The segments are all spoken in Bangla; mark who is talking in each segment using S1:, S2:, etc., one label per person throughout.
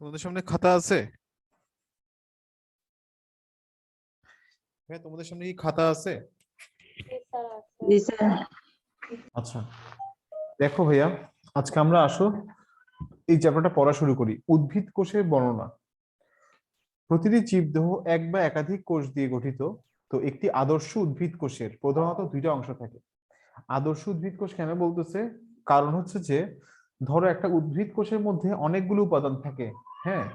S1: তোমাদের সামনে খাতা আছে? হ্যাঁ, তোমাদের সামনে কি খাতা আছে?
S2: জি স্যার।
S1: আচ্ছা, দেখো ভাইয়া, আজকে আমরা এই চ্যাপ্টারটা পড়া শুরু করি। উদ্ভিদ কোষের বর্ণনা। প্রতিটি জীবদেহ এক বা একাধিক কোষ দিয়ে গঠিত। তো একটি আদর্শ উদ্ভিদ কোষের প্রধানত দুইটা অংশ থাকে। আদর্শ উদ্ভিদ কোষ কেন বলতেছে? কারণ হচ্ছে যে, ধরো একটা উদ্ভিদ কোষের মধ্যে অনেকগুলো উপাদান থাকে। হ্যাঁ,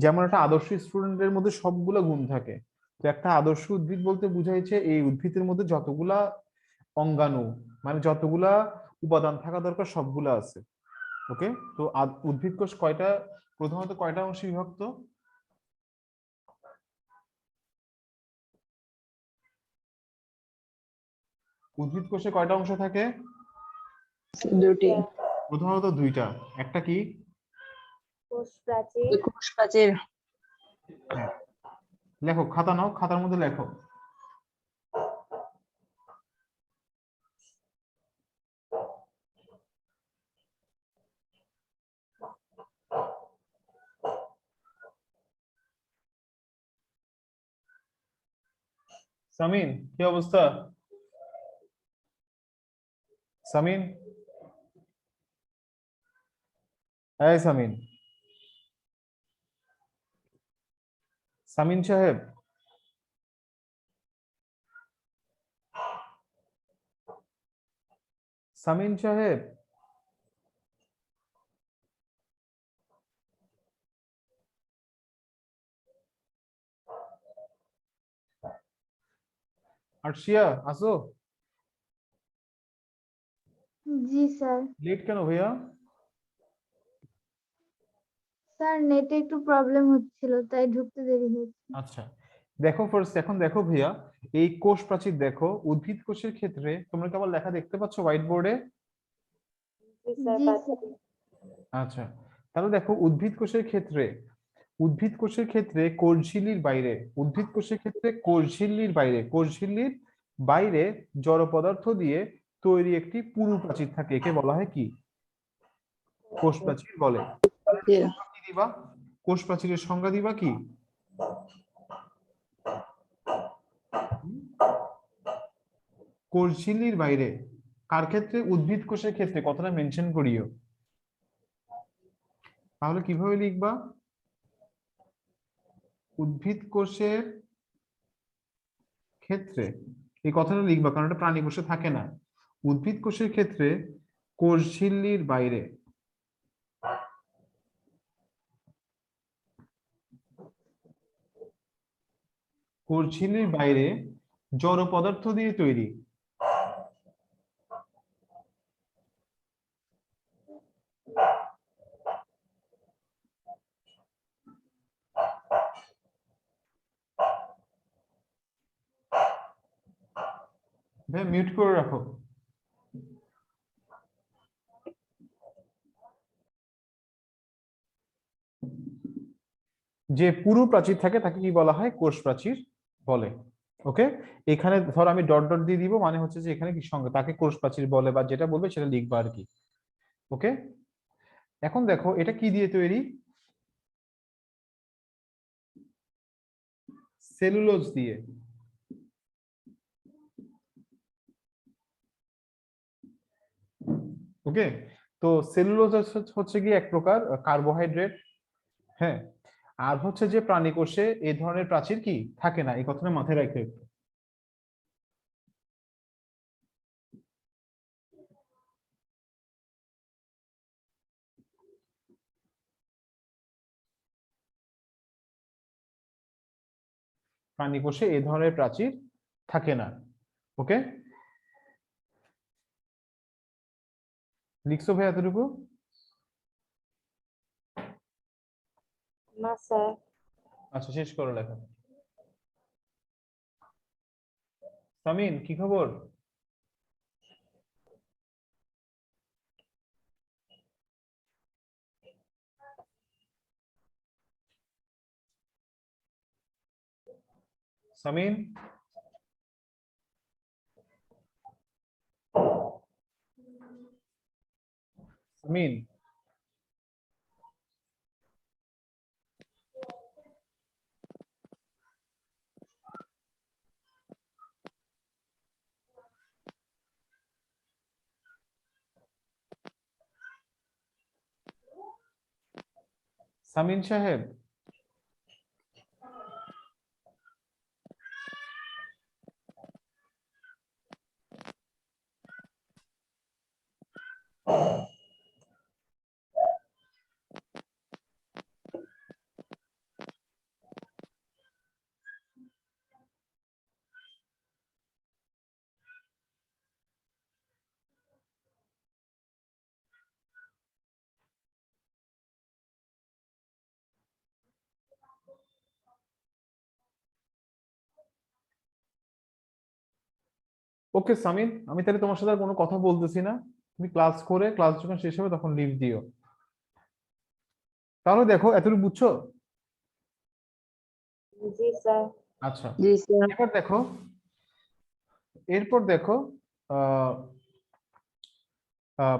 S1: যেমন একটা আদর্শ স্টুডেন্টের মধ্যে সবগুলা গুণ থাকে। তো একটা আদর্শ উদ্ভিদ বলতে বুঝাইছে এই উদ্ভিদের মধ্যে যতগুলা অঙ্গাণু, মানে যতগুলা উপাদান থাকা দরকার সবগুলা আছে। ওকে, তো উদ্ভিদ কোষ প্রধানত কয়টা অংশে বিভক্ত? উদ্ভিদ কোষে কয়টা অংশ থাকে?
S2: দুটি।
S1: প্রধানত দুইটা। একটা কি?
S2: কোষ প্রাচীর।
S1: হ্যাঁ, লেখো, খাতা নাও, খাতার মধ্যে লেখো। সামিন, কি অবস্থা? সামিন, এই সামিন, সামিন সাহেব। সামিন সাহেব, আরশিয়া, আসো।
S3: জি স্যার।
S1: লেট কেন ভাইয়া?
S3: স্যার নেটে একটু প্রবলেম হচ্ছিল তাই ঢুকতে দেরি হয়েছে।
S1: আচ্ছা, দেখো ফার্স্ট, এখন দেখো ভাইয়া, এই কোষ প্রাচীর দেখো। উদ্ভিদ কোষের ক্ষেত্রে তোমরা কি আবার লেখা দেখতে পাচ্ছ হোয়াইট বোর্ডে?
S3: জি স্যার।
S1: আচ্ছা, তাহলে দেখো উদ্ভিদ কোষের ক্ষেত্রে কোষঝিল্লির বাইরে, কোষঝিল্লির বাইরে জড় পদার্থ দিয়ে তৈরি একটি পুরু প্রাচীর থাকে। একে বলা হয় কি? কোষ প্রাচীর বলে। সংজ্ঞা কি দিবা? কোষ প্রাচীরের সংজ্ঞা দিবা কি? কোষঝিল্লির বাইরে কার ক্ষেত্রে? উদ্ভিদ কোষের ক্ষেত্রে। কথাটা মেনশন করিও। তাহলে কিভাবে লিখবা? উদ্ভিদ কোষের ক্ষেত্রে এই কথাটা লিখবা, কারণ এটা প্রাণী কোষে থাকে না। উদ্ভিদ কোষের ক্ষেত্রে কোষঝিল্লির বাইরে জড় পদার্থ দিয়ে তৈরি। ভাই মিউট করে রাখো। যে পুরু প্রাচীর থাকে তাকে কি বলা হয়? কোষ প্রাচীর বলে। ওকে, এখানে ধর আমি ডট ডট দিয়ে দিব, মানে হচ্ছে যে এখানে কি সঙ্গে তাকে কোষ প্রাচীর বলে, বা যেটা বলবে সেটা লিখবা আর কি। ওকে, এখন দেখো এটা কি দিয়ে তৈরি? সেলুলোজ দিয়ে। ওকে, তো সেলুলোজ হচ্ছে কি এক প্রকার কার্বোহাইড্রেট। হ্যাঁ, আর হচ্ছে যে প্রাণী কোষে এই ধরনের প্রাচীর কি থাকে না, এই কথাটা মাথায় রাখতে একটু। প্রাণী কোষে এই ধরনের প্রাচীর থাকে না। ওকে, লিখছো ভাই এতটুকু?
S2: না স্যার।
S1: আচ্ছা, শেষ করো লেখা। সামিন, কি খবর? সামিন, সামিন, সামিন সাহেব, ওকে সামিন, আমি তাহলে তোমার সাথে আর কোনো কথা বলতেছি না। তুমি ক্লাস করে ক্লাস যখন শেষ হবে তখন লিভ দিও। তাহলে দেখো, এতটুকু বুঝছো?
S2: জি স্যার।
S1: আচ্ছা,
S2: জি স্যার।
S1: এরপর দেখো আহ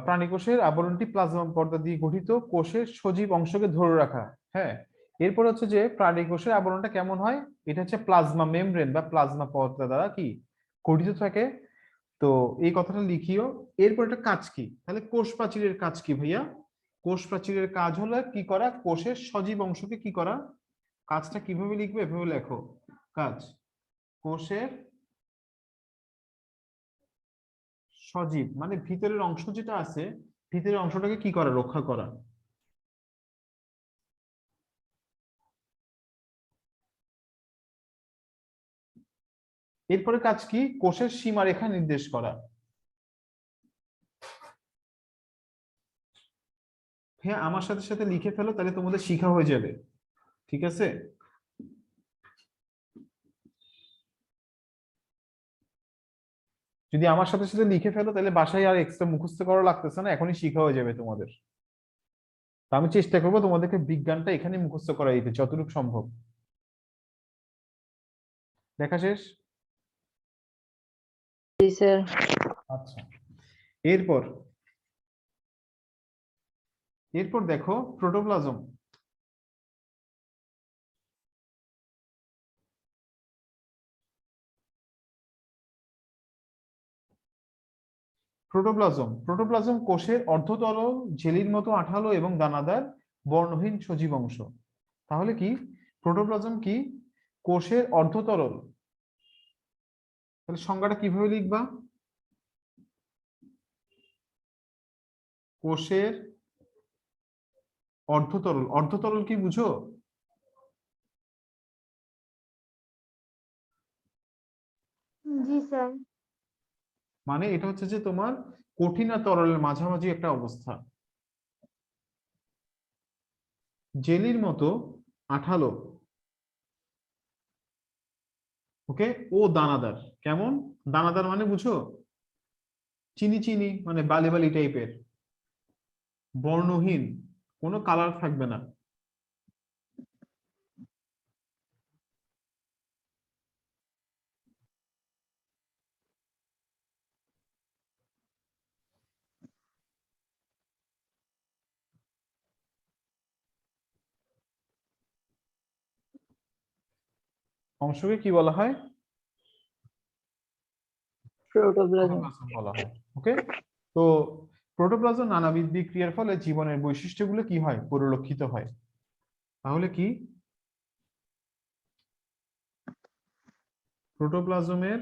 S1: প্রাণীকোষের আবরণটি প্লাজমা পর্দা দিয়ে গঠিত কোষের সজীব অংশকে ধরে রাখা। হ্যাঁ, এরপর হচ্ছে যে প্রাণীকোষের আবরণটা কেমন হয়, এটা হচ্ছে প্লাজমা মেমব্রেন বা প্লাজমা পর্দা দ্বারা কি গঠিত থাকে। তো এই কথাটা লিখিও। এরপর একটা কাজ কি, তাহলে কোষ প্রাচীরের কাজ কি ভাইয়া? কোষ প্রাচীরের কাজ হলো কি করা, কোষের সজীব অংশকে কি করা। কাজটা কিভাবে লিখবে, এভাবে লেখো। কাজ, কোষের সজীব মানে ভিতরের অংশ যেটা আছে, ভিতরের অংশটাকে কি করা, রক্ষা করা। এরপরে কাজ কি, কোষের সীমারেখা নির্দেশ করা। হ্যাঁ, আমার সাথে সাথে লিখে ফেলো, তাহলে তোমাদের শিখা হয়ে যাবে। ঠিক আছে? যদি আমার সাথে সাথে লিখে ফেলো তাহলে বাসায় আর এক্সট্রা মুখস্থ করা লাগতেছে না, এখনই শিখা হয়ে যাবে তোমাদের। তো আমি চেষ্টা করবো তোমাদেরকে বিজ্ঞানটা এখানে মুখস্থ করা দিতে যতটুকু সম্ভব। দেখা শেষ?
S2: জি স্যার।
S1: আচ্ছা, এরপর এরপর দেখো প্রোটোপ্লাজম। প্রোটোপ্লাজম কোষের অর্ধতরল ঝিল্লির মতো আঠালো এবং দানাদার বর্ণহীন সজীব অংশ। তাহলে কি প্রোটোপ্লাজম কি, কোষের অর্ধতরল। তাহলে সংজ্ঞাটা কিভাবে লিখবা, কোষের অর্ধতরল। অর্ধতরল কি বুঝো?
S3: জি স্যার।
S1: মানে এটা হচ্ছে যে তোমার কঠিন আর তরলের মাঝামাঝি একটা অবস্থা, জেলির মতো আঠালো। ওকে, ও দানাদার। কেমন দানাদার মানে বুঝো? চিনি চিনি মানে বালি বালি টাইপের, বর্ণহীন, কোনো কালার থাকবে না। অংশকে কি বলা হয়?
S2: প্রোটোপ্লাজম।
S1: প্রোটোপ্লাজম বলা হয়। ওকে, তো প্রোটোপ্লাজম নানাবিধ বিক্রিয়ার ফলে জীবনের বৈশিষ্ট্যগুলো কি হয়, পরিলক্ষিত হয়। তাহলে কি প্রোটোপ্লাজমের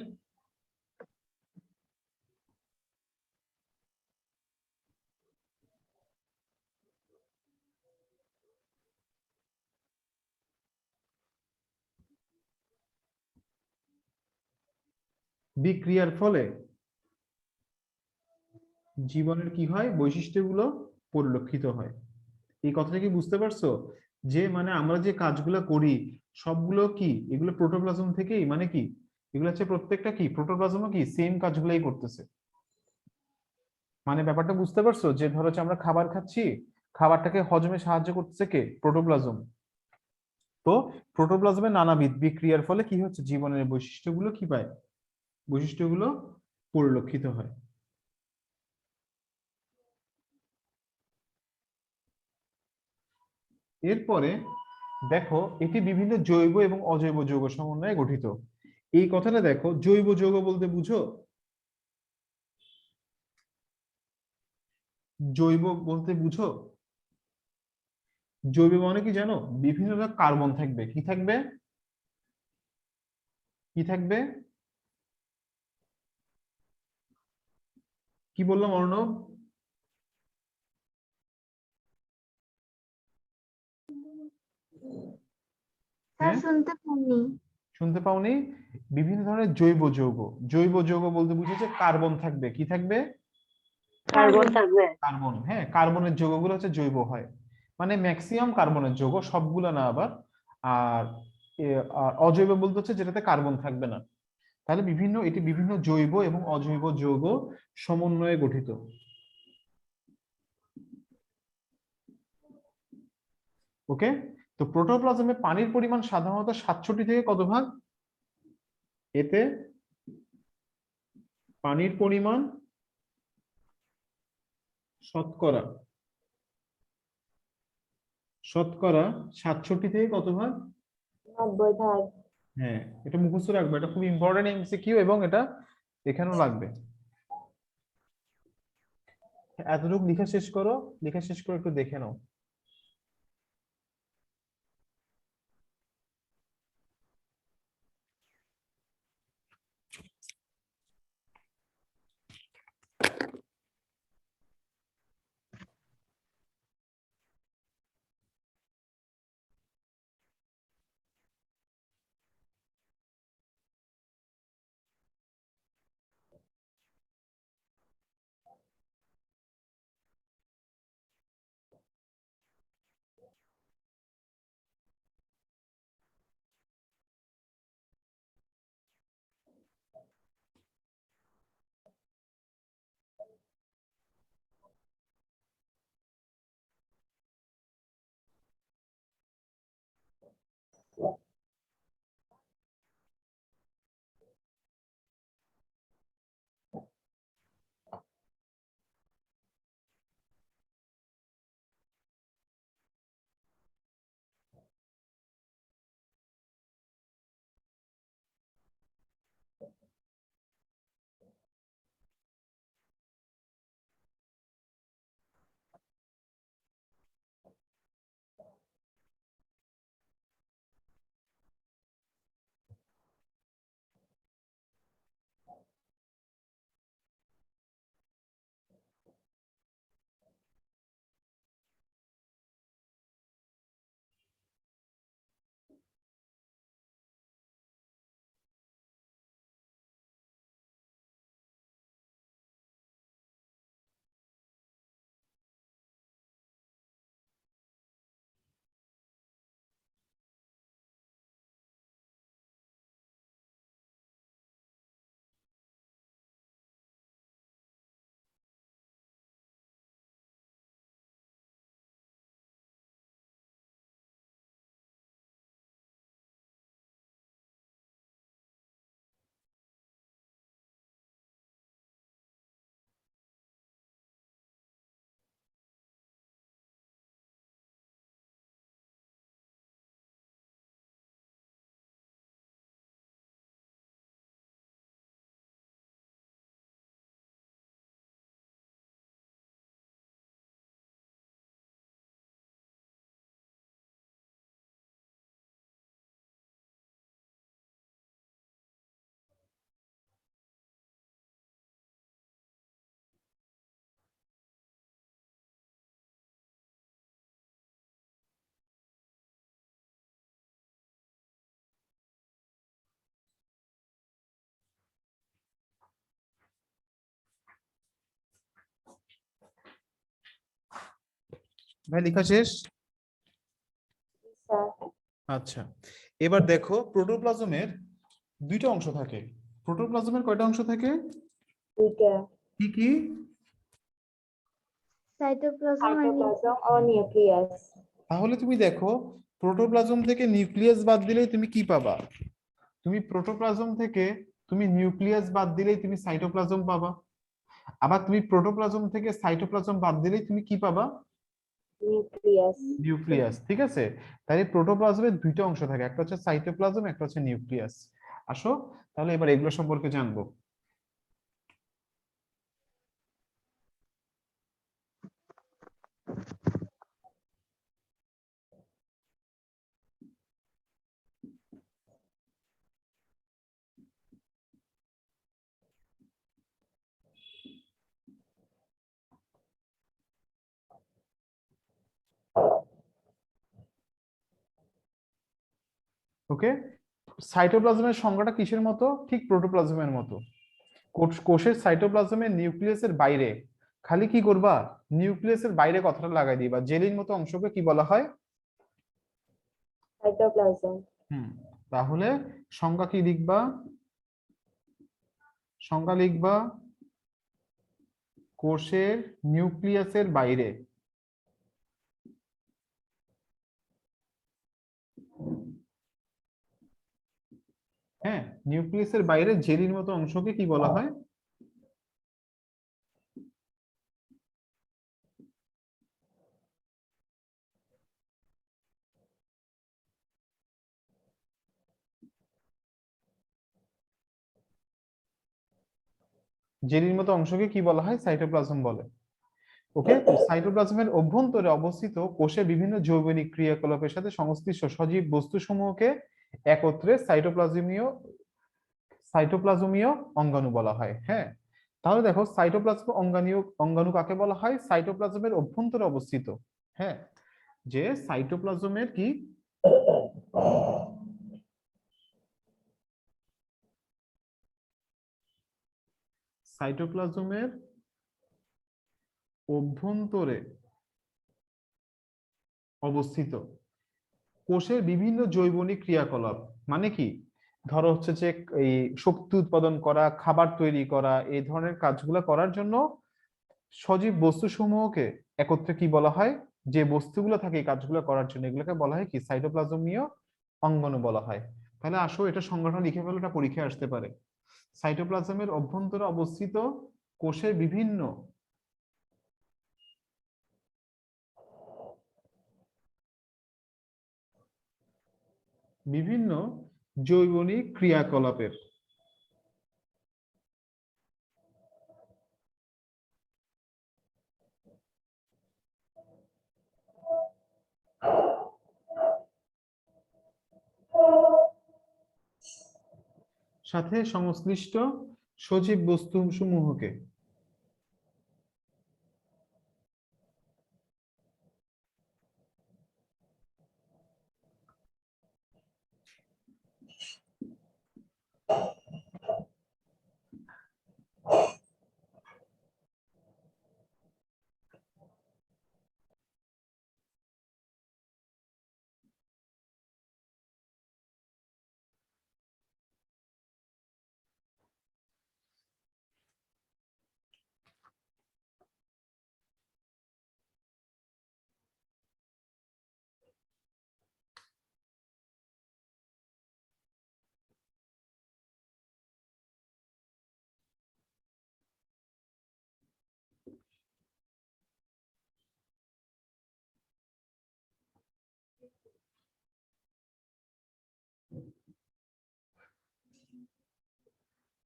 S1: বিক্রিয়ার ফলে জীবনের কি হয়, বৈশিষ্ট্যগুলো পরিলক্ষিত হয়। এই কথাটা কি বুঝতে পারছো? যে মানে আমরা যে কাজগুলো করি সবগুলো কি এগুলো প্রোটোপ্লাজম থেকেই, মানে কি এগুলো হচ্ছে প্রত্যেকটা কি প্রোটোপ্লাজমও কি সেম কাজগুলাই করতেছে। মানে ব্যাপারটা বুঝতে পারছো, যে ধরো যে আমরা খাবার খাচ্ছি, খাবারটাকে হজমে সাহায্য করতেছে কে, প্রোটোপ্লাজম। তো প্রোটোপ্লাজমের নানাবিধ বিক্রিয়ার ফলে কি হচ্ছে, জীবনের বৈশিষ্ট্যগুলো কি পায়, বৈশিষ্ট্যগুলো পরিলক্ষিত হয়। এরপরে দেখো, এটি বিভিন্ন জৈব এবং অজৈব যৌগ সমন্বয়ে গঠিত। এই কথাটা দেখো, জৈব যৌগ বলতে বুঝো, জৈব বলতে বুঝো জৈব মানে কি জানো? বিভিন্ন ধরনের কার্বন থাকবে। কি থাকবে? কি থাকবে? কি বললাম অর্ণব?
S3: স্যার
S1: হ্যাঁ,
S3: শুনতে পাইনি।
S1: শুনতে পাওনি? বিভিন্ন ধরনের জৈব যৌগ। জৈব যৌগ বলতে বুঝেছে কার্বন থাকবে। কি থাকবে?
S2: Carbon
S3: carbon.
S2: থাকবে।
S1: কার্বন। হ্যাঁ, কার্বনের যৌগগুলো হচ্ছে জৈব হয়, মানে ম্যাক্সিমাম কার্বনের যৌগ, সবগুলো না আবার। আর আর অজৈব বলতে হচ্ছে যেটাতে কার্বন থাকবে না। তাহলে এটি বিভিন্ন জৈব এবং অজৈব যৌগ সমন্বয়ে গঠিত। ওকে। তো প্রোটোপ্লাজমে পানির পরিমাণ সাধারণত 67 থেকে কত ভাগ? এতে পানির পরিমাণ শতকরা শতকরা 67 থেকে কত ভাগ?
S2: 90 ভাগ।
S1: হ্যাঁ, এটা মুখস্থ রাখবে, এটা খুব ইম্পর্টেন্ট এমসিকিউ এবং এটা এখানেও লাগবে। এতটুকু লেখা শেষ করো, লেখা শেষ করে একটু দেখে নাও। ভাই লেখা শেষ?
S2: স্যার।
S1: আচ্ছা, এবার দেখো প্রোটোপ্লাজমের দুইটা অংশ থাকে। প্রোটোপ্লাজমের কয়টা অংশ থাকে?
S2: দুইটা।
S1: কি কি?
S3: সাইটোপ্লাজম আর
S2: সাইটোপ্লাজম ও নিউক্লিয়াস।
S1: তাহলে তুমি দেখো, প্রোটোপ্লাজম থেকে নিউক্লিয়াস বাদ দিলেই তুমি কি পাবা? তুমি প্রোটোপ্লাজম থেকে তুমি নিউক্লিয়াস বাদ দিলেই তুমি সাইটোপ্লাজম পাবা। আবার তুমি প্রোটোপ্লাজম থেকে সাইটোপ্লাজম বাদ দিলেই তুমি কি পাবা?
S2: নিউক্লিয়াস।
S1: নিউক্লিয়াস। ঠিক আছে, তাই প্রোটোপ্লাজমের দুইটা অংশ থাকে, একটা হচ্ছে সাইটোপ্লাজম, একটা হচ্ছে নিউক্লিয়াস। আসো তাহলে এবার এগুলো সম্পর্কে জানবো। ওকে, সাইটোপ্লাজমের সংজ্ঞাটা কিসের মতো? ঠিক প্রোটোপ্লাজমের মতো। কোষের সাইটোপ্লাজমের নিউক্লিয়াসের বাইরে খালি কি করবা, নিউক্লিয়াসের বাইরে কথাটা লাগাই দিবা, জেলির মতো অংশকে কি বলা হয়?
S2: cytoplasm,
S1: হুম, তাহলে সংজ্ঞা কি লিখবা? সংজ্ঞা লিখবা কোষের নিউক্লিয়াসের বাইরে। হ্যাঁ, নিউক্লিয়াসের বাইরে জেলির মতো অংশকে কি বলা হয়? জেলির মতো অংশকে কি বলা হয়? সাইটোপ্লাজম বলে। ওকে, তো সাইটোপ্লাজমের অভ্যন্তরে অবস্থিত কোষে বিভিন্ন জৈবনিক ক্রিয়াকলাপের সাথে সংশ্লিষ্ট সজীব বস্তুসমূহকে একত্রে সাইটোপ্লাজমীয় অঙ্গাণু বলা হয়। হ্যাঁ, তাহলে দেখো সাইটোপ্লাজম অঙ্গাণু কাকে বলা হয়? সাইটোপ্লাজমের অভ্যন্তরে অবস্থিত। হ্যাঁ, যে সাইটোপ্লাজমের কি সাইটোপ্লাজমের অভ্যন্তরে অবস্থিত কোষের বিভিন্ন জৈবনিক ক্রিয়াকলাপ, মানে কি? ধরো হচ্ছে যে এই শক্তি উৎপাদন করা, খাবার তৈরি করা, এই ধরনের কাজগুলো করার জন্য সজীব বস্তুসমূহকে একত্রে কি বলা হয়? যে বস্তুগুলো থাকে এই কাজগুলো করার জন্য, এগুলোকে বলা হয় কি? সাইটোপ্লাজমীয় অঙ্গাণু বলা হয়। তাহলে আসো এটা সংগঠন লিখে ফেলো, এটা পরীক্ষায় আসতে পারে। সাইটোপ্লাজমের অভ্যন্তরে অবস্থিত কোষের বিভিন্ন বিভিন্ন জৈবনিক ক্রিয়াকলাপের সাথে সংশ্লিষ্ট সজীব বস্তুসমূহকে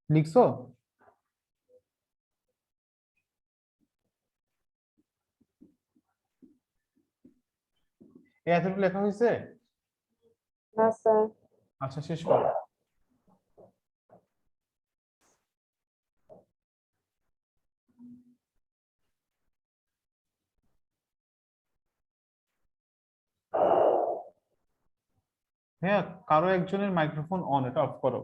S1: লিখছো? এতটুকু লেখা হয়েছে?
S2: না স্যার।
S1: আচ্ছা, শেষ করো। হ্যাঁ, কারো একজনের মাইক্রোফোন অন, এটা অফ করো।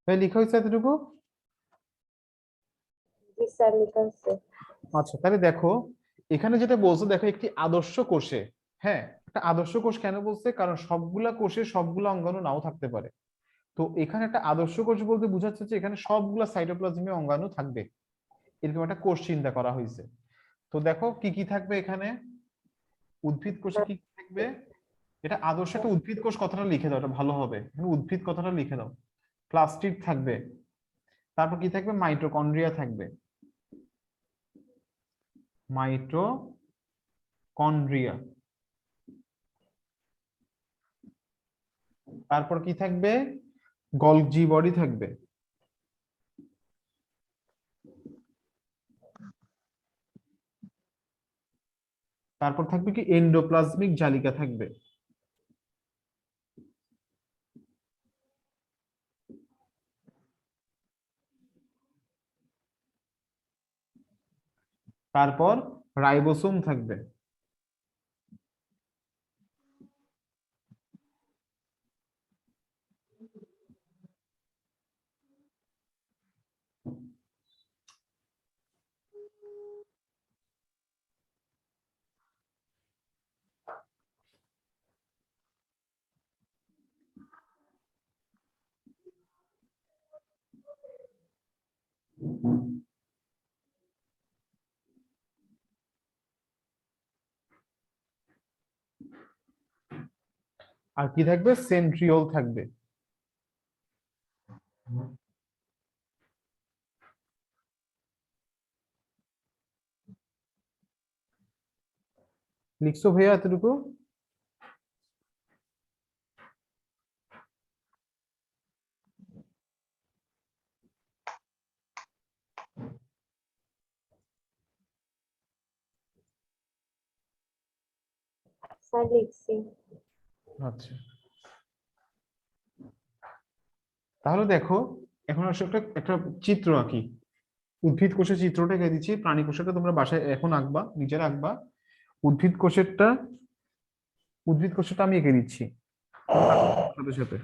S1: লেখা হয়েছে এতটুকু?
S2: জি স্যার লেখা আছে।
S1: আচ্ছা, তাহলে দেখো এখানে যেটা বলছো, দেখো একটি আদর্শ কোষে, হ্যাঁ একটা আদর্শ কোষ কেন বলছে, কারণ সবগুলা কোষে সবগুলা অঙ্গাণু নাও থাকতে পারে। তো এখানে একটা আদর্শ কোষ বলতে বোঝাচ্ছে যে এখানে সবগুলা সাইটোপ্লাজমে অঙ্গাণু থাকবে, এরকম একটা কোষ চিন্তা করা হয়েছে। তো দেখো কি কি থাকবে এখানে, উদ্ভিদ কোষে কি কি থাকবে, এটা আদর্শ একটা উদ্ভিদ কোষ কথাটা লিখে দাও, এটা ভালো হবে, এখানে উদ্ভিদ কথাটা লিখে দাও। প্লাস্টিড থাকবে, তারপর কি থাকবে, মাইটোকন্ড্রিয়া থাকবে, মাইটোকন্ড্রিয়া। তারপর কি থাকবে, গলজি বডি থাকবে। তারপর থাকবে কি, এন্ডোপ্লাজমিক জালিকা থাকবে। তারপর রাইবোসোম থাকবে। আর কি থাকবে, সেন্ট্রিওল থাকবে। লিখছো ভাইয়া এতটুকু?
S2: স্যার লিখছি।
S1: আচ্ছা, তাহলে দেখো এখন আসলে একটা একটা চিত্র আঁকি। উদ্ভিদ কোষের চিত্রটা এঁকে দিচ্ছি, প্রাণী কোষেরটা তোমরা বাসায় এখন আঁকবা, নিজেরা আঁকবা। উদ্ভিদ কোষেরটা, উদ্ভিদ কোষেরটা আমি এঁকে দিচ্ছি সাথে সাথে।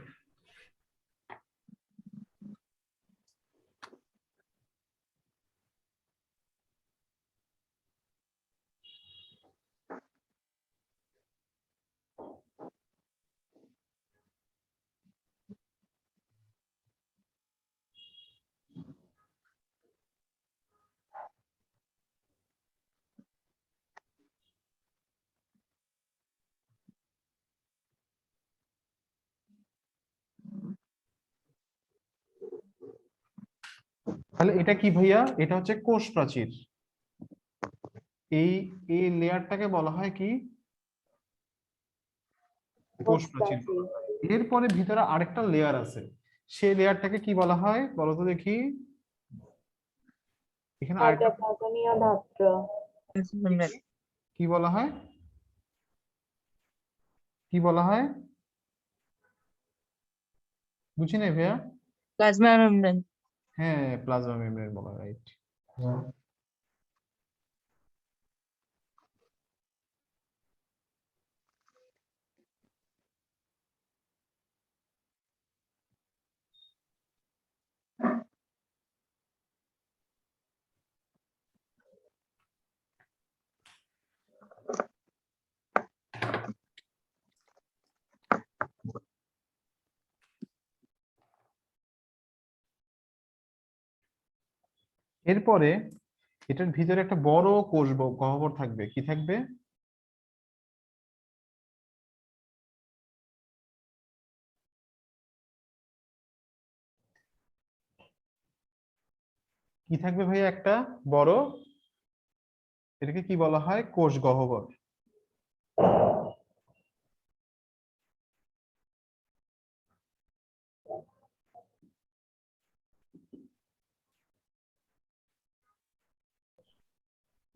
S1: তাহলে এটা কি ভাইয়া, এটা হচ্ছে কোষ প্রাচীর। এই এই লেয়ারটাকে বলা হয় কি, কোষ
S2: কোষ
S1: প্রাচীর
S2: প্রাচীর।
S1: বলা হয়। এরপরে ভিতরে আরেকটা লেয়ার আছে, সেই লেয়ারটাকে কি বলা হয় বলো তো দেখি, এখানে আরেকটা
S2: সাইটোপ্লাজমীয় ধাত্র।
S1: কি বলা হয়, কি বলা হয়, বুঝি নাই ভাইয়া।
S4: Plasma membrane.
S1: হ্যাঁ, প্লাজমা মেমব্রেন বলা হয়, রাইট। এরপরে এটার ভিতরে একটা বড় কোষ গহ্বর থাকবে, কি থাকবে, কি থাকবে ভাইয়া, একটা বড়, এটাকে কি বলা হয়, কোষ গহ্বর।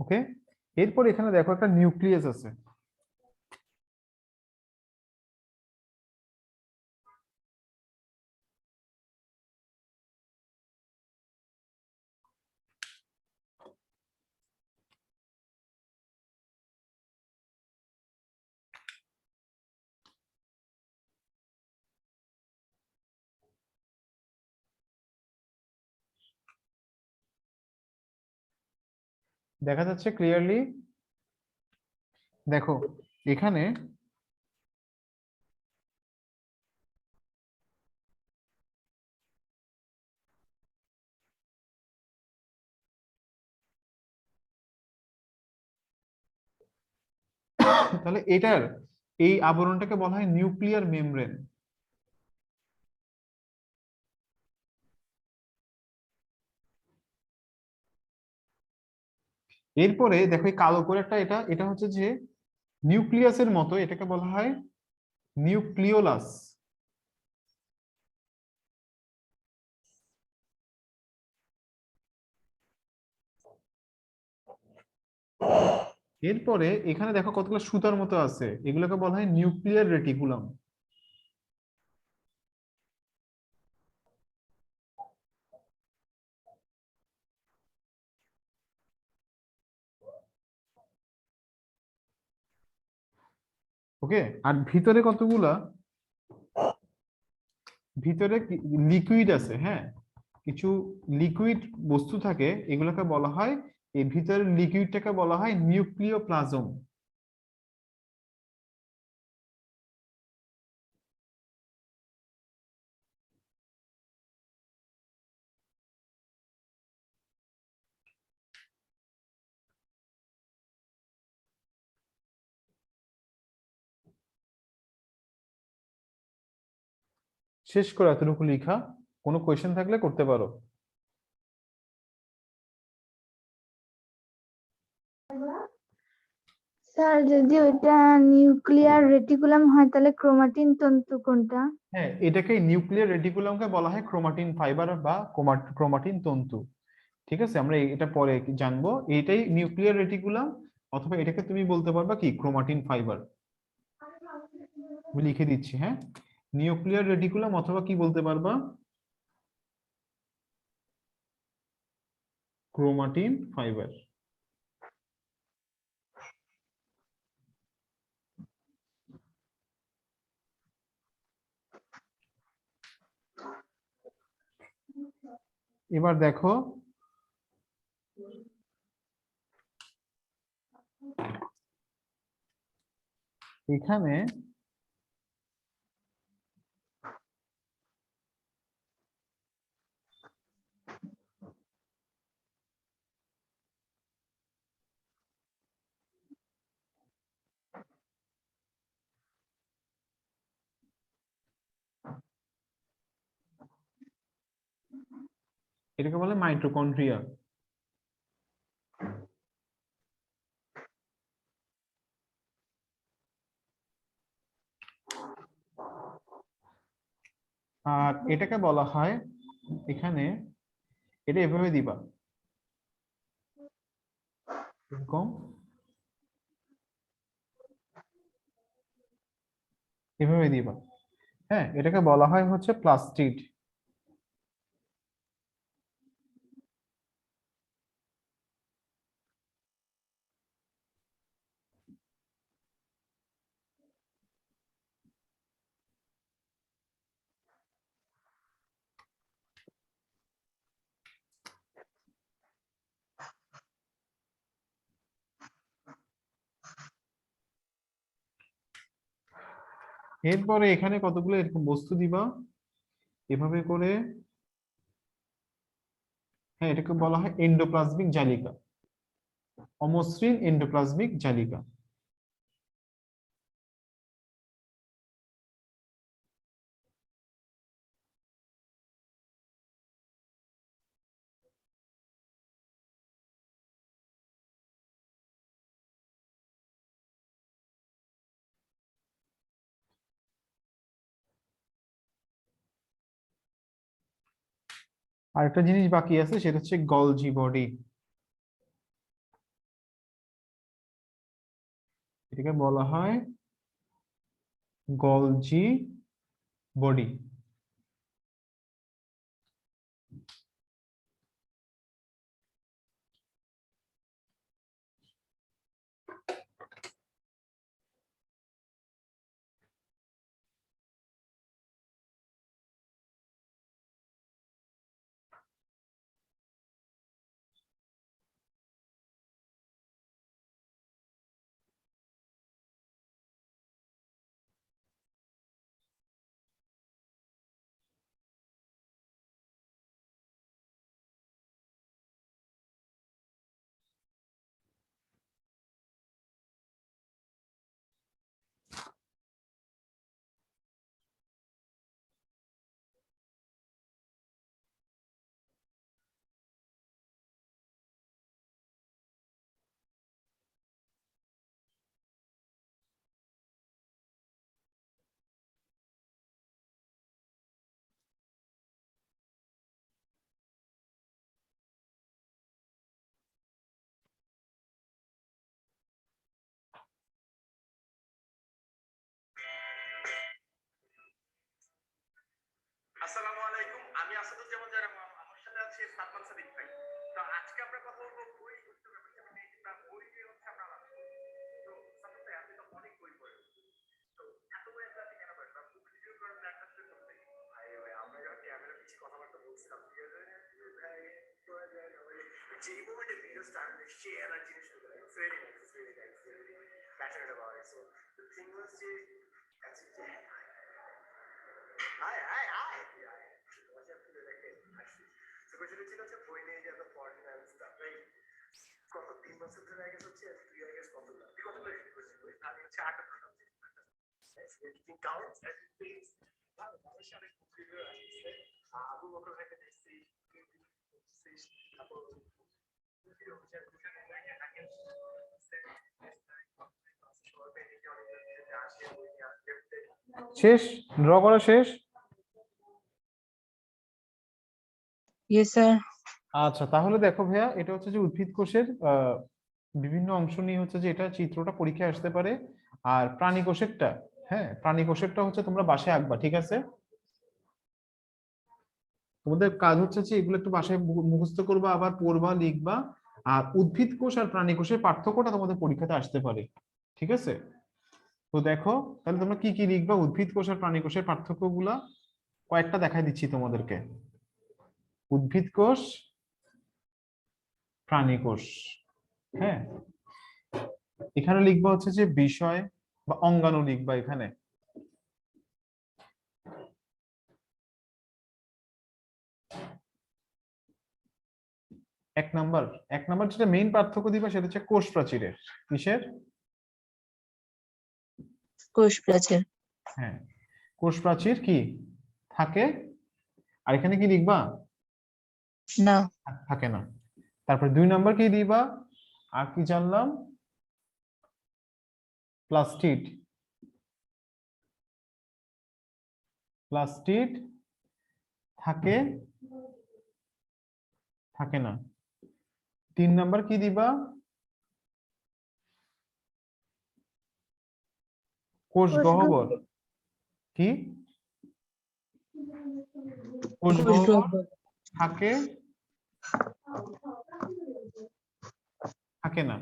S1: ওকে, এরপর এখানে দেখো একটা নিউক্লিয়াস আছে। দেখা যাচ্ছে ক্লিয়ারলি? দেখো এখানে তাহলে এটার এই আবরণটাকে বলা হয় নিউক্লিয়ার মেমব্রেন। এরপরে দেখো এই কালো করে একটা, এটা এটা হচ্ছে যে নিউক্লিয়াসের মতো, এটাকে বলা হয় নিউক্লিওলাস। এরপরে এখানে দেখো কতগুলো সুতার মতো আছে, এগুলোকে বলা হয় নিউক্লিয়ার রেটিকুলাম। ওকে, আর ভিতরে কতগুলা, ভিতরে লিকুইড আছে, হ্যাঁ, কিছু লিকুইড বস্তু থাকে, এগুলোকে বলা হয়, এই ভিতরের লিকুইডটাকে বলা হয় নিউক্লিওপ্লাজম। শেষ করে এতটুকু লেখা, কোনো কোয়েশ্চেন থাকলে করতে পারো।
S3: স্যার যদি ওইটা নিউক্লিয়ার রেটিকুলাম হয় তাহলে ক্রোমাটিন তন্তু কোনটা?
S1: হ্যাঁ, এটাকে নিউক্লিয়ার রেটিকুলামকে বলা হয় ক্রোমাটিন ফাইবার বা ক্রোমাটিন তন্তু। ঠিক আছে, আমরা এটা পরে জানবো, এইটাই নিউক্লিয়ার রেটিকুলাম, অথবা এটাকে তুমি বলতে পারবা কি ক্রোমাটিন ফাইবার। আমি লিখে দিচ্ছি, হ্যাঁ, নিউক্লিয়ার রেটিকুলাম অথবা কি বলতে পারবা, ক্রোমাটিন ফাইবার। এবার দেখো এখানে এটাকে বলে মাইটোকন্ড্রিয়া। আর এটাকে বলা হয়, এখানে এটা এভাবে দিবা, এরকম এভাবে দিবা, হ্যাঁ, এটাকে বলা হয় হচ্ছে প্লাস্টিড। এরপরে এখানে কতগুলো এরকম বস্তু দিবা, এভাবে করে, হ্যাঁ, এটাকে বলা হয় এন্ডোপ্লাজমিক জালিকা, অমসৃণ এন্ডোপ্লাজমিক জালিকা। আর একটা জিনিস বাকি আছে, সেটা হচ্ছে গলজি বডি। এটাকে বলা হয় গলজি বডি।
S4: আসসালামু আলাইকুম, আমি আসাদুজ্জামান জারা, আমার সাথে আছে সালমান সাদিক ভাই। তো আজকে আমরা কথা বলবো বই পড়তে ব্যাপারটা নিয়ে, কিংবা বই নিয়ে হচ্ছে আমরা আলাপ করবো। তো সালমান ভাই, আপনি তো অনেক বই পড়েন, তো এত বই আপনি কেন পড়েন বা বুক রিভিউ করেন না একটা করতে? ভাই ভাই, আমরা যখন ক্যামেরা পিছিয়ে কথাবার্তা বলছিলাম, ঠিক আছে ভাই, যে মোমেন্টে ভিডিও স্টার্ট শেয়ার আর জিনিসগুলো it's very nice, passionate about it. So the thing ওয়াজ যে হাই হাই হাই বই নিয়ে যে এত পড়েন and stuff, right? কত 3 বছর ধরে আগে হচ্ছে তুই আগে কতগুলো তুই কতগুলো রেডি করেছিস বই? আমি হচ্ছে 18টা এভরিথিং কাউন্টস এভরিথিং। ভালো ভালো সাথে খুব রিভিউ আসছে। আবু বকর ভাইকে দেখছি, তারপর ভিডিও হচ্ছে দুজনে লাগে আগে
S1: শেষ, ড্র করা শেষ।
S5: Yes, sir.
S1: আচ্ছা, তাহলে দেখো ভাইয়া, এটা হচ্ছে যে উদ্ভিদ কোষের বিভিন্ন অংশ নিয়ে হচ্ছে যে এটা চিত্রটা পরীক্ষায় আসতে পারে। আর প্রাণী কোষেরটা, হ্যাঁ প্রাণী কোষেরটা হচ্ছে তোমরা বাসায় আঁকবা, ঠিক আছে? তোমাদের কাজ হচ্ছে যে এগুলো একটু বাসায় মুখস্থ করবা, আবার পড়বা, লিখবা। আর উদ্ভিদ কোষ আর প্রাণী কোষের পার্থক্যটা তোমাদের পরীক্ষাতে আসতে পারে, ঠিক আছে? তো দেখো, তাহলে তোমরা কি কি লিখবা উদ্ভিদ কোষ আর প্রাণী কোষের পার্থক্যগুলা কয়েকটা দেখাই দিচ্ছি তোমাদেরকে। উদ্ভিদ কোষ, প্রাণী কোষ, হ্যাঁ এখানে লিখবা হচ্ছে যে বিষয় বা অঙ্গাণু লিখবা এখানে। এক নাম্বার যেটা মেইন পার্থক্য দিবা সেটা হচ্ছে কোষ প্রাচীরের। কিসের?
S5: কোষ প্রাচীর।
S1: হ্যাঁ, কোষ প্রাচীর কি থাকে, আর এখানে কি লিখবা?
S5: না।
S1: থাকে না। তারপর 2 নাম্বার কি দিবা? আর কি জানলাম? প্লাস্টিড। প্লাস্টিড থাকে, থাকে না। 3 নাম্বার কি দিবা? কোষ গহ্বর। কি? কোষ গহ্বর থাকে, থাকে না।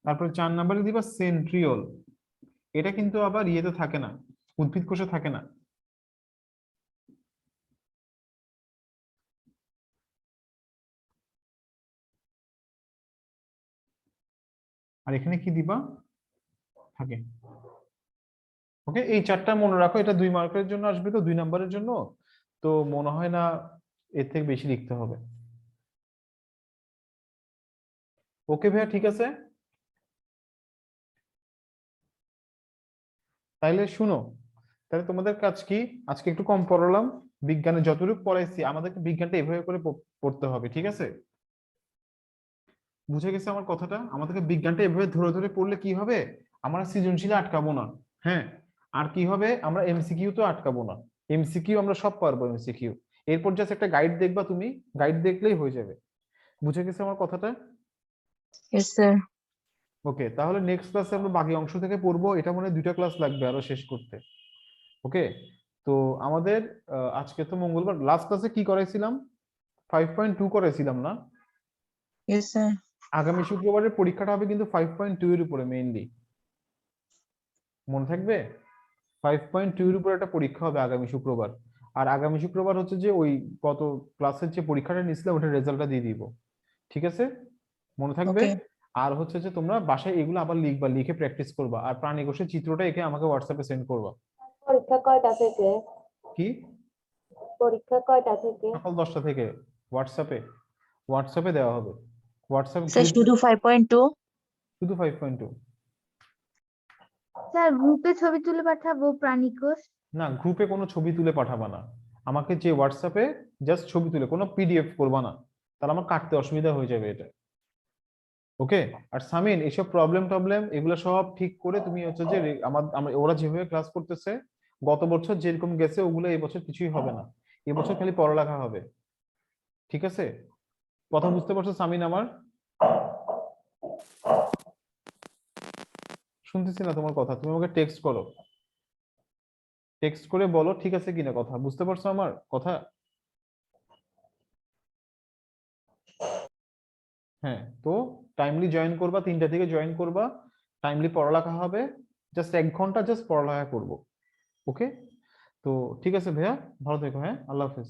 S1: তারপর 4 নাম্বারে দিবা সেন্ট্রিওল। এটা কিন্তু আবার ইয়েতে থাকে না, উদ্ভিদ কোষে থাকে না। আর এখানে কি দিবা? থাকে। ওকে, এই 4টা মনে রাখো, এটা 2 মার্কের জন্য আসবে, তো 2 নাম্বারের জন্য তো মনে হয় না এর থেকে বেশি লিখতে হবে। ওকে ভাইয়া, ঠিক আছে। তাইলে শুনো, তাহলে তোমাদের কাজ কি? আজকে একটু কম পড়ালাম, বিজ্ঞানে যতটুকু পড়াইছি আমাদেরকে বিজ্ঞানটা এভাবে করে পড়তে হবে, ঠিক আছে? বুঝে গেছে আমার কথাটা? আমাদেরকে বিজ্ঞানটা এভাবে ধরে ধরে পড়লে কি হবে, আমরা সৃজনশীলে আটকাবো না। হ্যাঁ, আর কি হবে, আমরা এমসিকিউ তো আটকাবো না। এমসিকিউ আমরা সব পারবো, এমসিকিউ। এরপর জাস্ট একটা গাইড দেখবা, তুমি গাইড দেখলেই হয়ে যাবে। বুঝে গেছে আমার কথাটা?
S5: Yes, sir.
S1: ওকে, তাহলে নেক্সট ক্লাসে আমরা বাকি অংশ থেকে পড়বো। এটা মনে হয় 2টা ক্লাস লাগবে আরো শেষ করতে। ওকে, তো আমাদের আজকে তো মঙ্গলবার, লাস্ট ক্লাসে কি করাইছিলাম? 5.2 করাইছিলাম না?
S5: Yes, sir.
S1: আগামী শুক্রবারের পরীক্ষাটা হবে কিন্তু 5.2 এর উপরে মেইনলি, মনে থাকবে? 5.2 এর উপরে একটা পরীক্ষা হবে আগামী শুক্রবার। আর আগামী শুক্রবার হচ্ছে যে ওই গত ক্লাসের যে পরীক্ষাটা নিয়েছিলাম ওটার রেজাল্টটা দিয়ে দিব, ঠিক আছে? মনে থাকবে।
S5: Okay.
S1: আর হচ্ছে যে তোমরা বাসায় এগুলো আবার লিখবা, লিখে প্র্যাকটিস করবা, আর প্রাণী কোষের চিত্রটা এঁকে আমাকে হোয়াটসঅ্যাপে সেন্ড করবা।
S2: পরীক্ষা কয়টা থেকে?
S1: কি?
S2: পরীক্ষা কয়টা থেকে?
S1: সকাল 10টা থেকে। হোয়াটসঅ্যাপে দেওয়া হবে। হোয়াটসঅ্যাপ
S5: Sir,
S1: গ্রুপ,
S5: শুধু 5.2.
S1: শুধু 5.2।
S3: স্যার গ্রুপে ছবি তুলে পাঠাবো প্রাণী কোষ?
S1: না, গ্রুপে কোনো ছবি তুলে পাঠাবা না, আমাকে যে হোয়াটসঅ্যাপে জাস্ট ছবি তুলে, কোনো পিডিএফ করবা না, তাহলে আমার কাটতে অসুবিধা হয়ে যাবে এটা। ওকে, আর সামিন এইসব প্রবলেম এগুলো সব ঠিক করে তুমি হচ্ছে যে আমরা ওরা যেভাবে ক্লাস করতেছে গত বছর যেরকম গেছে ওগুলো এবছর কিছুই হবে না, এবছর খালি পড়ালেখা হবে, ঠিক আছে? কথা বুঝতে পারছো সামিন আমার? শুনতেছি না তোমার কথা, তুমি আমাকে টেক্সট করো, টেক্সট করে বলো ঠিক আছে কিনা, কথা বুঝতে পারছো আমার কথা? হ্যাঁ, তো টাইমলি জয়েন করবা, 3টা থেকে জয়েন করবা, টাইমলি পড়ালেখা হবে, জাস্ট 1 ঘন্টা জাস্ট পড়ালেখা করবো। ওকে, তো ঠিক আছে ভাইয়া, ভালো থেকো, হ্যাঁ, আল্লাহ হাফেজ।